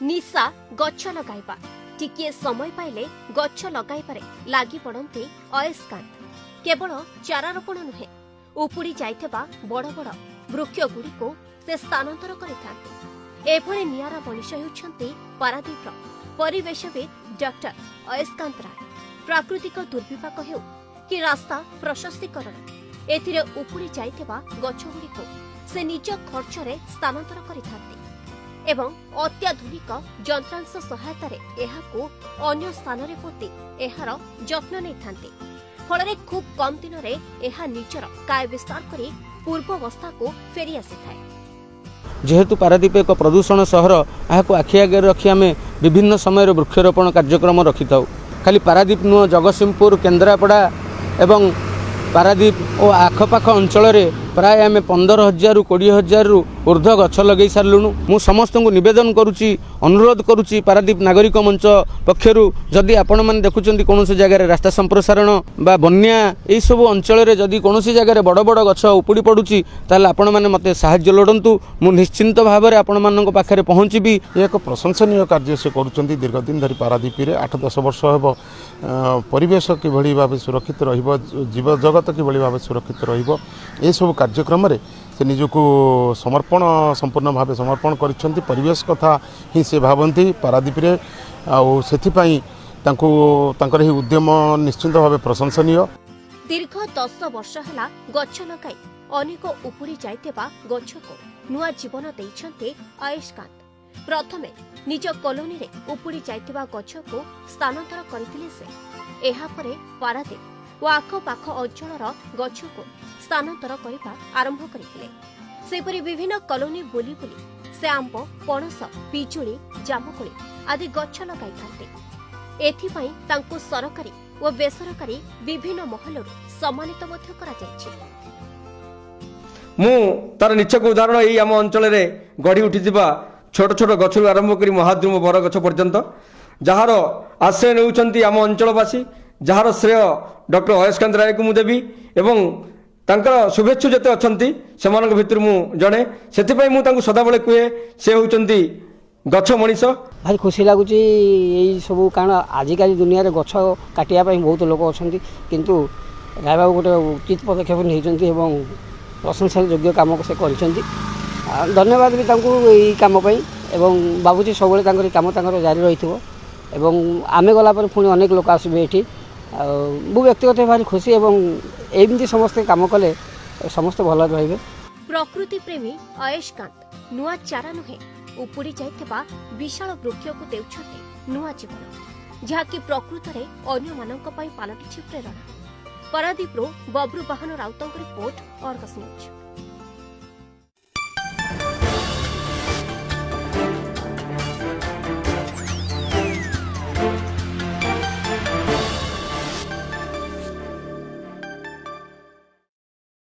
निशा गछ लगाइबा टिकिए समय पाइले गछ लगाइबारे लागि पड़ते अयस्कांत। केवल चारा रोपण नुहे उपुड़ी जाइथिबा बड़ बड़ वृक्ष गुड़िको से स्थानांतर करिथांते। एभଳି नियारा मनीष हेउछन्ति पारादीपर परिवेशविद डॉक्टर अयस्कांत राय। प्राकृतिक दुर्विपाक हेउ कि रास्ता प्रशस्तीकरण एथिरे उपुड़ी जाइथिबा गछ गुड़िको से निज खर्चरे स्थानांतर करिथांते एवं अत्याधुनिक यंत्रांश सहायतारे एहाकू अन्य स्थान रे पोती एहार जत्न नेथांते। फलरे खूब कम दिन रे एहा निजर काय विस्तार करी पूर्वावस्था को फेरी आसीथाय। जेहेतु पारादीप एक प्रदूषण सहर यहाँ आखि आगे रखी आम विभिन्न समय वृक्षरोपण कार्यक्रम रखि था। खाली पारादीप नुह जगतसिंहपुर केन्द्रापड़ा एवं पारादीप और आखपाख अंचल प्राय आम 15,000 ରୁ 20,000 ରୁ ऊर्ध्व गछ लगे सारूँ। मु समस्त को निवेदन करुच्ची अनुरोध करुच्ची पारादीप नागरिक मंच पक्षर जदि आपण मैंने देखुं कौन जगार रास्ता संप्रसारण बा बन्या यही सब अंचल जदि कौन जगार बड़ बड़ गछ उपुड़ी पड़ुची ताल आपण मैंने मत साहाय्य लोड़तु। मु निश्चिंत भाव में आपण पाखे पहुँची। एक प्रशंसनीय कार्य से करुँच दीर्घ दिन धरी पारादीप 8-10 वर्ष हम परिवेश किभली भाव सुरक्षित जीव जगत किभली भाव सुरक्षित रसबू कार्यक्रम से निजको समर्पण संपूर्ण भाव समर्पण करिसेंती। परिवेश कथा ही से भावती पारादीप तांकर ही उद्यम निश्चिंत भाव प्रशंसनीय। दीर्घ 10 वर्ष है गछ लगाई अनेक उपुड़ी जाइतेबा गछको नुआ जीवन देइछन्ते अयस्कांत। प्रथमे निज कॉलोनी रे उपुड़ी जाइतेबा गछको स्थानांतर करथिले से एहा परे पारादीप और आखपाख अंचलर गछको स्थानांतर करबा आरंभ करथिले। सेपरि विभिन्न कॉलोनी बुली बुली से आंब पणस पिजुली जामुकोली आदि गछ लगाई थांते। एथिपाई तांको सरकारी और बेसरकारी विभिन्न महलरू सम्मानित मध्य करा जायछि। मु तार निच्छक उदाहरण यही आम अंचल गढ़ी उठिथिबा छोट छोट गछरू आरंभ करी महाद्रुम बर गछ पर्यंत जार आश्रय नेउछन्ति आम अंचलवासी, जार श्रेय डॉक्टर अयस्कांत राय को मुदेवी एवं तांकर शुभेच्छु जते अछन्ति सेमानक भितर मु जणे। सेथिपई मु तांको सदाबळे कुए से होउछन्ति गछ मनीष। भाई खुशी लगुच यही सब कारण आजिकल दुनिया रे गछ काटिया बहुत लोक अच्छा किंतु राय बाबू गोटे उचित पदक्षेप नहीं प्रशंसा योग्य काम से कर धन्यवाद भी यही कम एवं बाबूजी सब कम जारी रही आमे गला पुणी अनेक लोक आसबे ये मु व्यक्तिगत भारी खुशी एवं एमती समस्ते काम कले समस्त भल रही। प्रकृति प्रेमी अयस्कांत नुआ चारा नुहे उपुड़ी जाइथिबा विशाल वृक्ष को देउछन्ति नुआ जीवन, जहाँकि प्रकृत रे अन्य मानक पई पालटिछि प्रेरणा। पारादीपरो बब्रुवाहन राउतଙ୍କ रिपोर्ट अर्गस न्यूज।